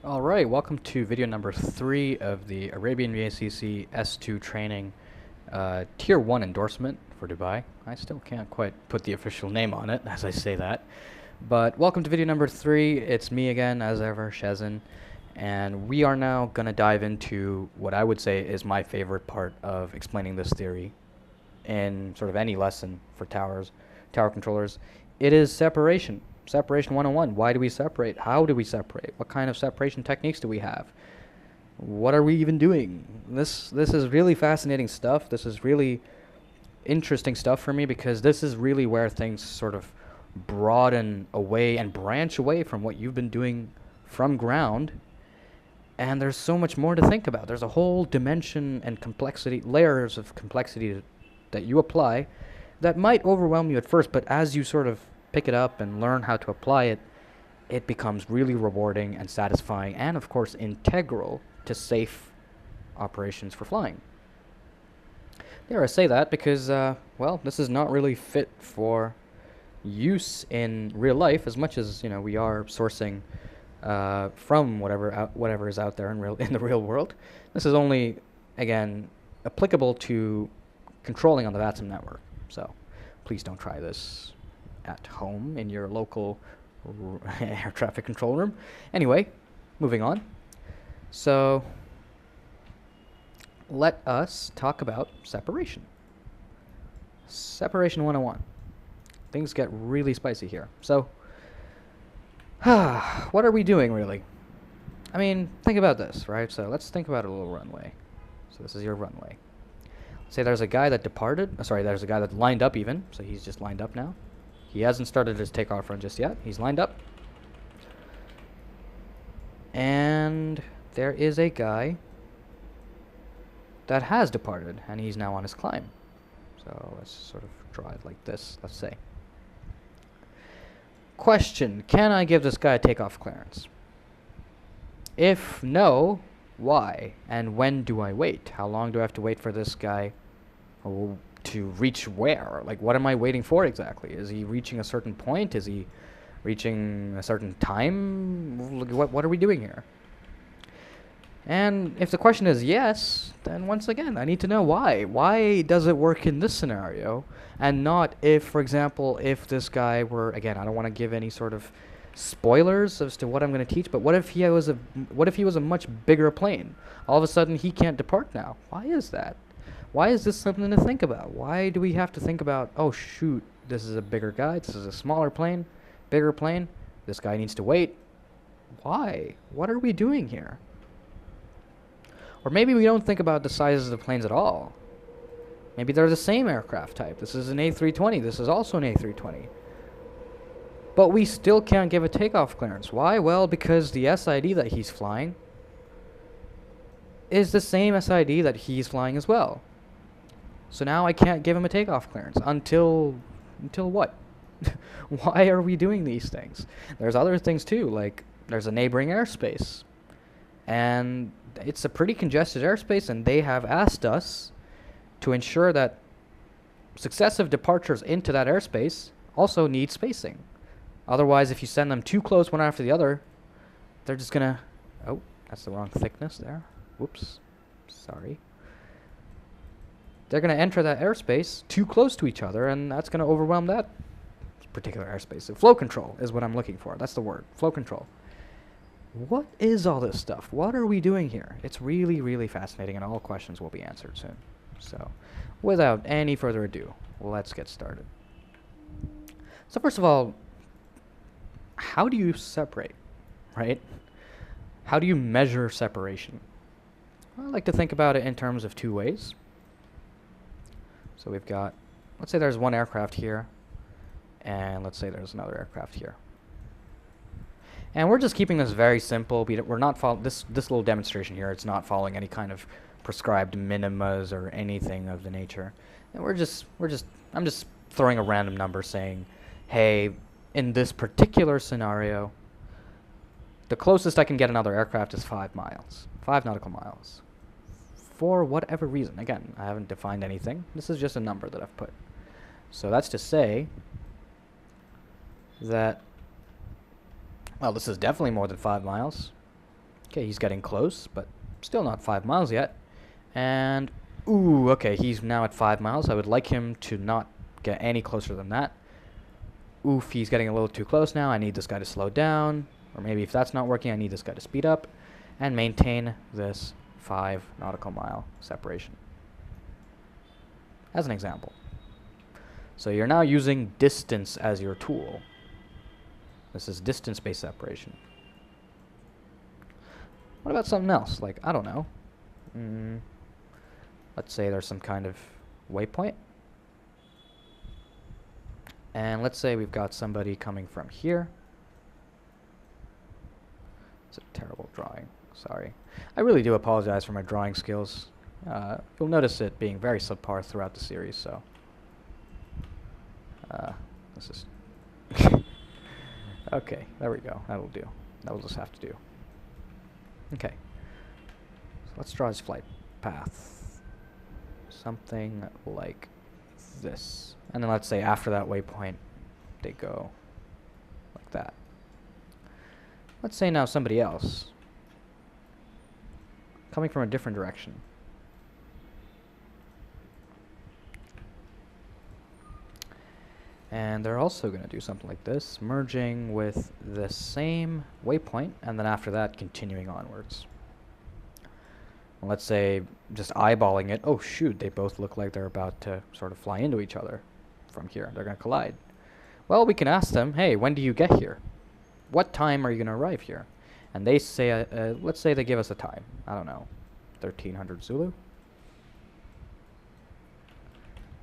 Alright, welcome to video number 3 of the Arabian VACC S2 training Tier 1 endorsement for Dubai. I still can't quite put the official name on it as I say that. But welcome to video number 3. It's me again, as ever, Shezin. And we are now going to dive into what I would say is my favorite part of explaining this theory in sort of any lesson for tower controllers. It is separation. Separation 101. Why do we separate? How do we separate? What kind of separation techniques do we have? What are we even doing? This is really fascinating stuff. This is really interesting stuff for me because this is really where things sort of broaden away and branch away from what you've been doing from ground. And there's so much more to think about. There's a whole dimension and complexity, layers of complexity that you apply that might overwhelm you at first, but as you sort of pick it up and learn how to apply it, it becomes really rewarding and satisfying and, of course, integral to safe operations for flying. Dare I say that because, well, this is not really fit for use in real life as much as, we are sourcing from whatever is out there in the real world. This is only, again, applicable to controlling on the VATSIM network. So please don't try this at home in your local air traffic control room. Anyway, moving on. So let us talk about separation. Separation 101. Things get really spicy here. So, what are we doing really? I mean, think about this, right? So let's think about a little runway. So this is your runway. Say there's a guy that departed. There's a guy that lined up even. So he's just lined up now. He hasn't started his takeoff run just yet. He's lined up. And there is a guy that has departed, and he's now on his climb. So let's sort of draw it like this, let's say. Question, can I give this guy a takeoff clearance? If no, why? And when do I wait? How long do I have to wait for this guy to reach where? Like, what am I waiting for exactly? Is he reaching a certain point? Is he reaching a certain time? What are we doing here? And if the question is yes, then once again, I need to know why. Why does it work in this scenario and not if, for example, if this guy were, again, I don't want to give any sort of spoilers as to what I'm going to teach, but what if he was a much bigger plane? All of a sudden he can't depart now. Why is that? Why is this something to think about? Why do we have to think about, oh shoot, this is a bigger guy, this is a smaller plane, bigger plane, this guy needs to wait? Why? What are we doing here? Or maybe we don't think about the sizes of the planes at all. Maybe they're the same aircraft type. This is an A320, this is also an A320. But we still can't give a takeoff clearance. Why? Well, because the SID that he's flying is the same SID that he's flying as well. So now I can't give him a takeoff clearance until what? Why are we doing these things? There's other things too, like there's a neighboring airspace. And it's a pretty congested airspace, and they have asked us to ensure that successive departures into that airspace also need spacing. Otherwise, if you send them too close one after the other, they're just gonna... Oh, that's the wrong thickness there. Whoops. Sorry. They're going to enter that airspace too close to each other, and that's going to overwhelm that particular airspace. So flow control is what I'm looking for. That's the word. Flow control. What is all this stuff? What are we doing here? It's really, really fascinating, and all questions will be answered soon. So, without any further ado, let's get started. So first of all, how do you separate, right? How do you measure separation? I like to think about it in terms of two ways. So we've got, let's say there's one aircraft here, and let's say there's another aircraft here. And we're just keeping this very simple. We're not following this little demonstration here. It's not following any kind of prescribed minimas or anything of the nature. And I'm just throwing a random number saying, hey, in this particular scenario, the closest I can get another aircraft is 5 miles, 5 nautical miles. For whatever reason. Again, I haven't defined anything. This is just a number that I've put. So that's to say that Well, this is definitely more than 5 miles. Okay, he's getting close, but still not 5 miles yet. And, ooh, okay, he's now at 5 miles. I would like him to not get any closer than that. Oof, he's getting a little too close now. I need this guy to slow down. Or maybe if that's not working, I need this guy to speed up and maintain this 5 nautical mile separation. As an example. So you're now using distance as your tool. This is distance-based separation. What about something else? Like, I don't know. Let's say there's some kind of waypoint. And let's say we've got somebody coming from here. It's a terrible drawing. Sorry. I really do apologize for my drawing skills. You'll notice it being very subpar throughout the series, so. This is... Okay, there we go. That'll do. That'll just have to do. Okay. So let's draw his flight path. Something like this. And then let's say after that waypoint, they go like that. Let's say now somebody else coming from a different direction. And they're also going to do something like this, merging with the same waypoint, and then after that, continuing onwards. And let's say, just eyeballing it, oh shoot, they both look like they're about to sort of fly into each other from here. They're going to collide. Well, we can ask them, hey, when do you get here? What time are you going to arrive here? And they say, let's say they give us a time. I don't know, 1300 Zulu.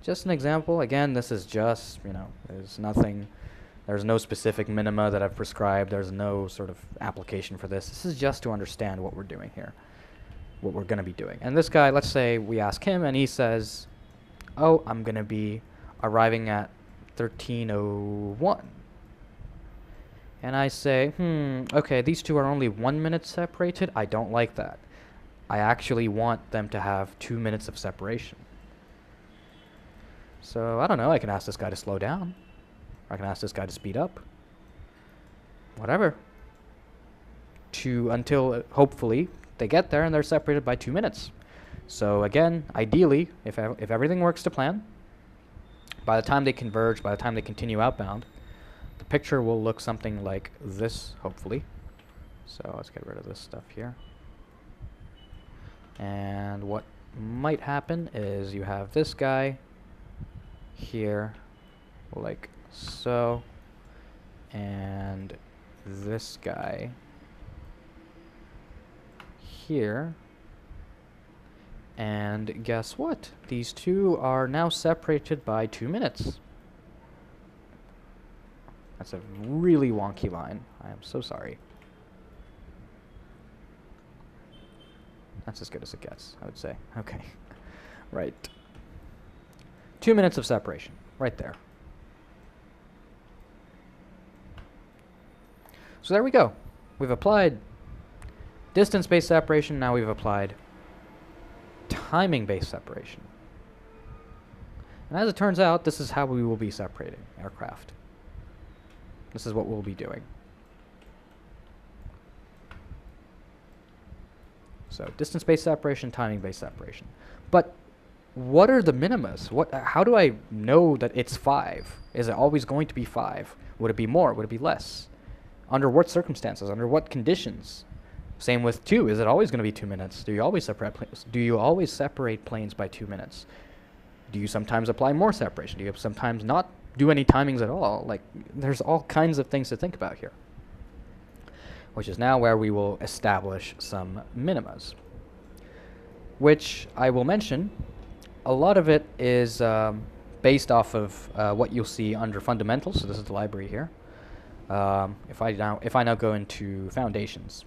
Just an example. Again, this is just, there's nothing, there's no specific minima that I've prescribed. There's no sort of application for this. This is just to understand what we're doing here, what we're going to be doing. And this guy, let's say we ask him and he says, oh, I'm going to be arriving at 1301. And I say, okay, these two are only 1 minute separated. I don't like that. I actually want them to have 2 minutes of separation. So, I don't know, I can ask this guy to slow down. Or I can ask this guy to speed up. Whatever. Until, hopefully, they get there and they're separated by 2 minutes. So, again, ideally, if everything works to plan, by the time they converge, by the time they continue outbound, the picture will look something like this, hopefully. So, let's get rid of this stuff here. And what might happen is you have this guy here, like so, and this guy here, and guess what? These two are now separated by 2 minutes. That's a really wonky line. I am so sorry. That's as good as it gets, I would say. Okay. Right. 2 minutes of separation, right there. So there we go. We've applied distance-based separation, now we've applied timing-based separation. And as it turns out, this is how we will be separating aircraft. This is what we'll be doing. So distance-based separation, timing-based separation. But what are the minimas? How do I know that it's 5? Is it always going to be 5? Would it be more? Would it be less? Under what circumstances? Under what conditions? Same with 2. Is it always going to be 2 minutes? Do you always separate planes by 2 minutes? Do you sometimes apply more separation? Do you sometimes not do any timings at all? Like, there's all kinds of things to think about here. Which is now where we will establish some minimas. Which I will mention, a lot of it is based off of what you'll see under fundamentals. So this is the library here. If I now go into foundations,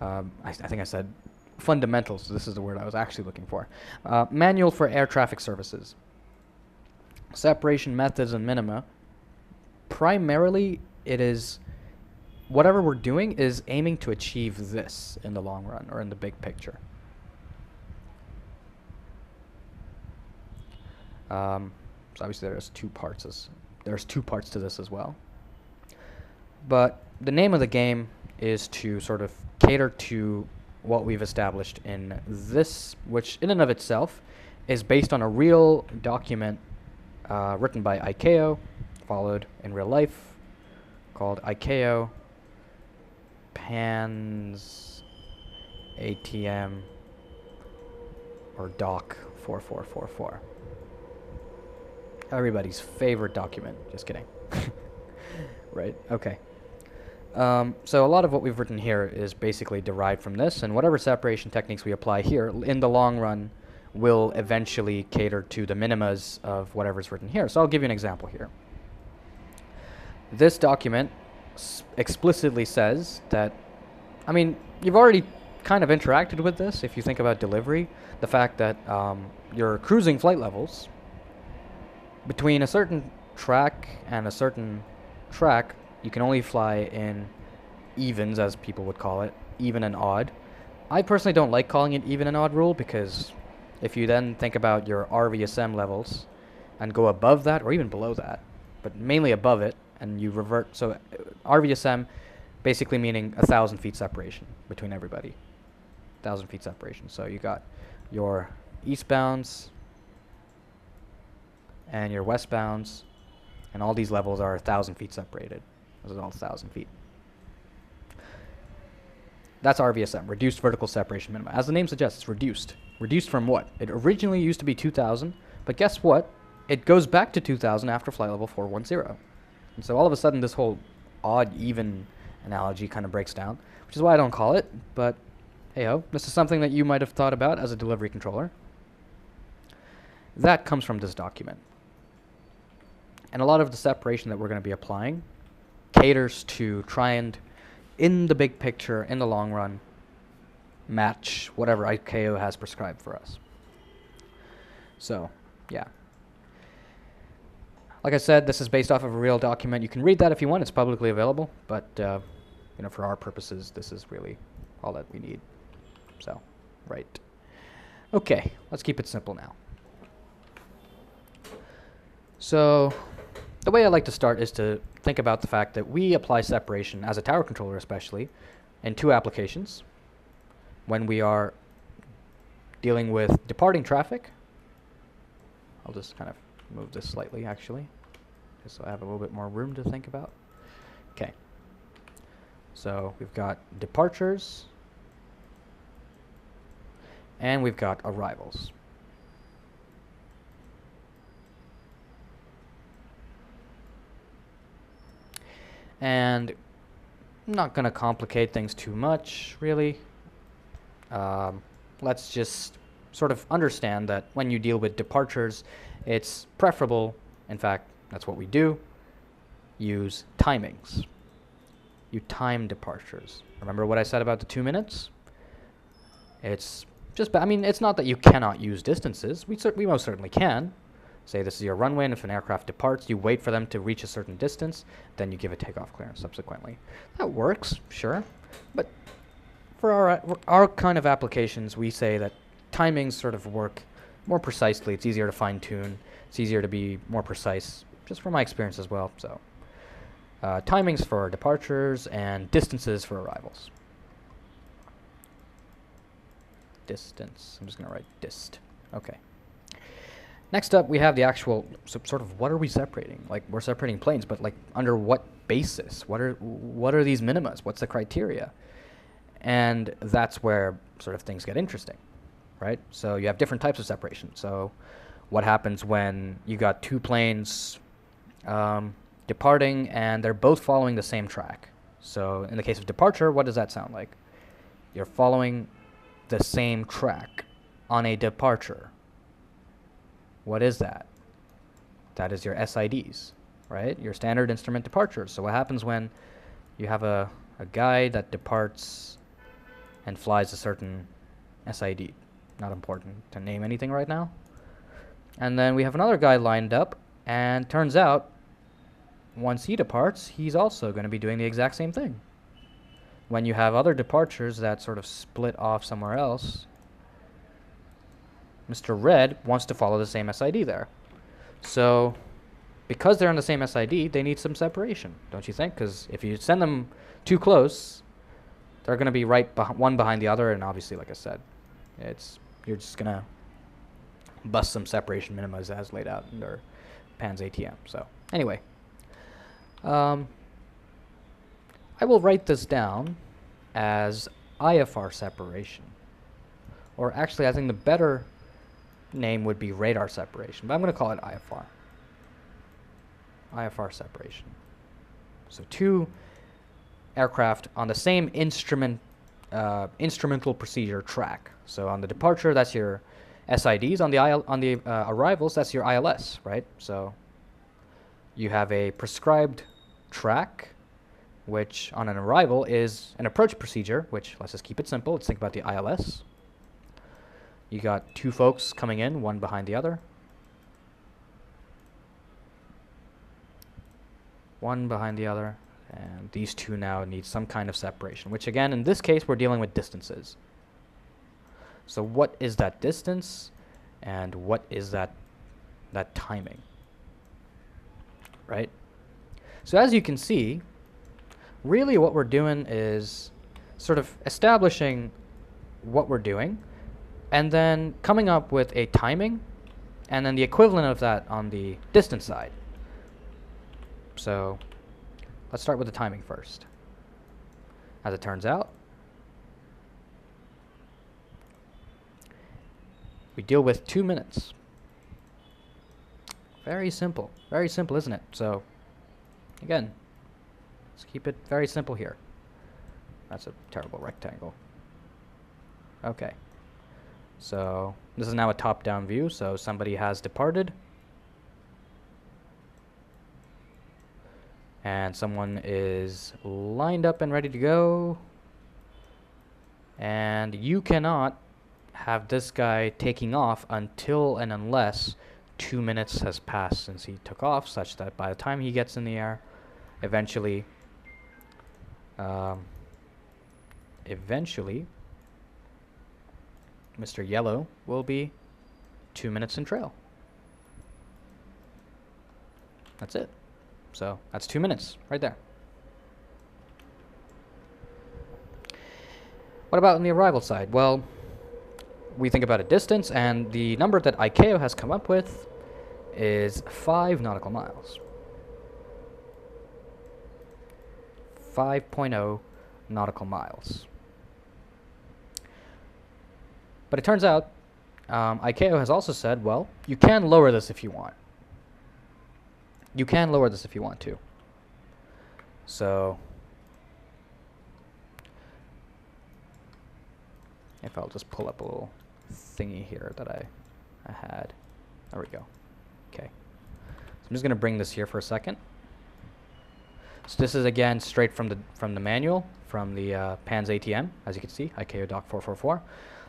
I think I said fundamentals. So this is the word I was actually looking for. Manual for air traffic services. Separation methods and minima. Primarily, it is whatever we're doing is aiming to achieve this in the long run or in the big picture. So obviously there's two parts to this as well. But the name of the game is to sort of cater to what we've established in this, which in and of itself is based on a real document written by ICAO, followed in real life, called ICAO PANS ATM or DOC 4444. Everybody's favorite document. Just kidding. Right? Okay. So a lot of what we've written here is basically derived from this, and whatever separation techniques we apply here, in the long run, will eventually cater to the minimas of whatever's written here. So I'll give you an example here. This document explicitly says that, I mean, you've already kind of interacted with this if you think about delivery, the fact that your cruising flight levels between a certain track and a certain track, you can only fly in evens, as people would call it, even and odd. I personally don't like calling it even and odd rule, because if you then think about your RVSM levels and go above that or even below that, but mainly above it, and you revert, so RVSM basically meaning 1,000 feet separation between everybody. 1,000 feet separation. So you got your eastbounds and your westbounds, and all these levels are 1,000 feet separated. Those are all 1,000 feet. That's RVSM, reduced vertical separation minimum. As the name suggests, it's reduced. Reduced from what? It originally used to be 2,000, but guess what? It goes back to 2,000 after flight level 410. And so all of a sudden, this whole odd-even analogy kind of breaks down, which is why I don't call it, but hey-ho, this is something that you might have thought about as a delivery controller. That comes from this document. And a lot of the separation that we're going to be applying caters to try and, in the big picture, in the long run, match whatever ICAO has prescribed for us. So, yeah. Like I said, this is based off of a real document. You can read that if you want. It's publicly available. But, you know, for our purposes, this is really all that we need. So, right. Okay, let's keep it simple now. So, the way I like to start is to think about the fact that we apply separation, as a tower controller especially, in two applications. When we are dealing with departing traffic, I'll just kind of move this slightly actually, just so I have a little bit more room to think about. Okay. So we've got departures, and we've got arrivals. And I'm not going to complicate things too much, really. Let's just sort of understand that when you deal with departures, it's preferable, in fact, that's what we do, use timings. You time departures. Remember what I said about the 2 minutes? It's just, I mean, it's not that you cannot use distances. We most certainly can. Say this is your runway, and if an aircraft departs, you wait for them to reach a certain distance, then you give a takeoff clearance subsequently. That works, sure, but for our kind of applications, we say that timings sort of work more precisely. It's easier to fine-tune. It's easier to be more precise, just from my experience as well. So, timings for departures and distances for arrivals. Distance. I'm just going to write dist. Okay. Next up, we have the actual sort of what are we separating? Like, we're separating planes, but like under what basis? What are these minimas? What's the criteria? And that's where sort of things get interesting, right? So you have different types of separation. So what happens when you got two planes departing and they're both following the same track? So in the case of departure, what does that sound like? You're following the same track on a departure. What is that? That is your SIDs, right? Your standard instrument departures. So what happens when you have a guy that departs and flies a certain SID? Not important to name anything right now. And then we have another guy lined up, and turns out once he departs, he's also going to be doing the exact same thing. When you have other departures that sort of split off somewhere else, Mr. Red wants to follow the same SID there. So because they're on the same SID, they need some separation, don't you think? Because if you send them too close, they're going to be one behind the other, and obviously, like I said, you're just going to bust some separation minimas as laid out under PAN's ATM. So anyway, I will write this down as IFR separation. Or actually, I think the better name would be radar separation, but I'm going to call it IFR. IFR separation. So two aircraft on the same instrumental procedure track. So on the departure, that's your SIDs. On the arrivals, that's your ILS, right? So you have a prescribed track, which on an arrival is an approach procedure, which, let's just keep it simple. Let's think about the ILS. You got two folks coming in, one behind the other. One behind the other. And these two now need some kind of separation, which again, in this case, we're dealing with distances. So what is that distance? And what is that timing? Right? So as you can see, really what we're doing is sort of establishing what we're doing, and then coming up with a timing, and then the equivalent of that on the distance side. So let's start with the timing first. As it turns out, we deal with 2 minutes. Very simple, isn't it? So again, let's keep it very simple here. That's a terrible rectangle. Okay. So this is now a top-down view, so somebody has departed. And someone is lined up and ready to go. And you cannot have this guy taking off until and unless 2 minutes has passed since he took off, such that by the time he gets in the air, eventually Mr. Yellow will be 2 minutes in trail. That's it. So that's 2 minutes right there. What about on the arrival side? Well, we think about a distance, and the number that ICAO has come up with is 5 nautical miles. 5.0 nautical miles. But it turns out ICAO has also said, well, you can lower this if you want. You can lower this if you want to. So if I'll just pull up a little thingy here that I had. There we go. Okay. So I'm just going to bring this here for a second. So this is again straight from the manual, from the PAN's ATM, as you can see, ICAO Doc 444.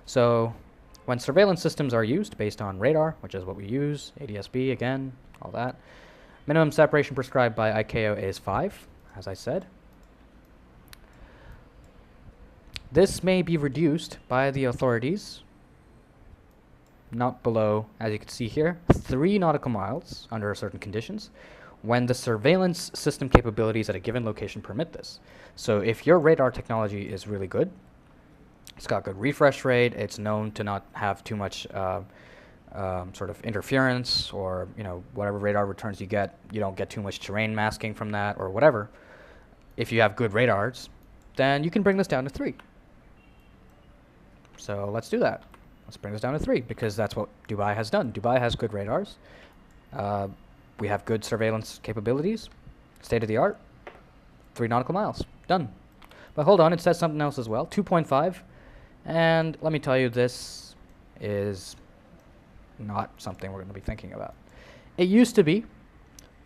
So when surveillance systems are used based on radar, which is what we use, ADS-B again, all that, minimum separation prescribed by ICAO is 5, as I said. This may be reduced by the authorities, not below, as you can see here, 3 nautical miles under certain conditions, when the surveillance system capabilities at a given location permit this. So if your radar technology is really good, it's got good refresh rate, it's known to not have too much sort of interference, or whatever radar returns you don't get too much terrain masking from that, or whatever. If you have good radars, then you can bring this down to 3. So let's do that. Let's bring this down to 3, because that's what Dubai has done. Dubai has good radars. We have good surveillance capabilities, state of the art, 3 nautical miles, done. But hold on, it says something else as well, 2.5. And let me tell you, this is not something we're going to be thinking about. It used to be,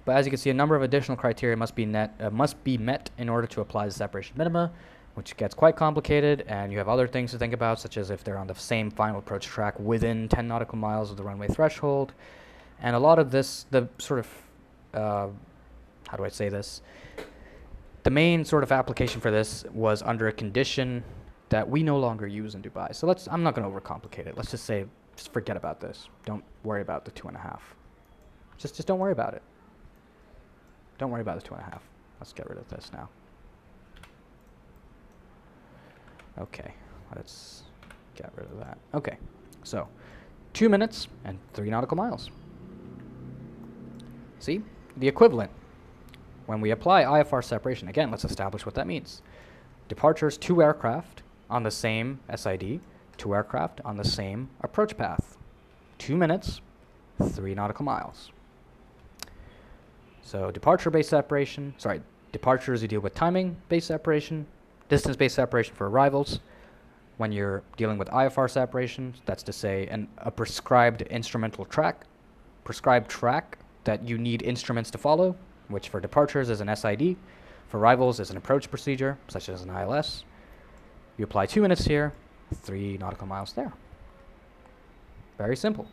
but as you can see, a number of additional criteria must be met in order to apply the separation minima, which gets quite complicated, and you have other things to think about, such as if they're on the same final approach track within 10 nautical miles of the runway threshold. And a lot of this, the sort of, how do I say this? The main sort of application for this was under a condition that we no longer use in Dubai. So I'm not going to overcomplicate it. Let's just say, just forget about this. Don't worry about the 2.5. Just don't worry about it. Don't worry about the 2.5. Let's get rid of this now. Okay, let's get rid of that. Okay, so 2 minutes and 3 nautical miles. See, the equivalent. When we apply IFR separation, again, let's establish what that means. Departures 2 aircraft on the same SID, 2 aircraft on the same approach path. 2 minutes, 3 nautical miles. So departure-based separation, departures you deal with timing-based separation, distance-based separation for arrivals. When you're dealing with IFR separation, that's to say a prescribed instrumental track, prescribed track that you need instruments to follow, which for departures is an SID, for arrivals is an approach procedure, such as an ILS. You apply 2 minutes here, 3 nautical miles there. Very simple.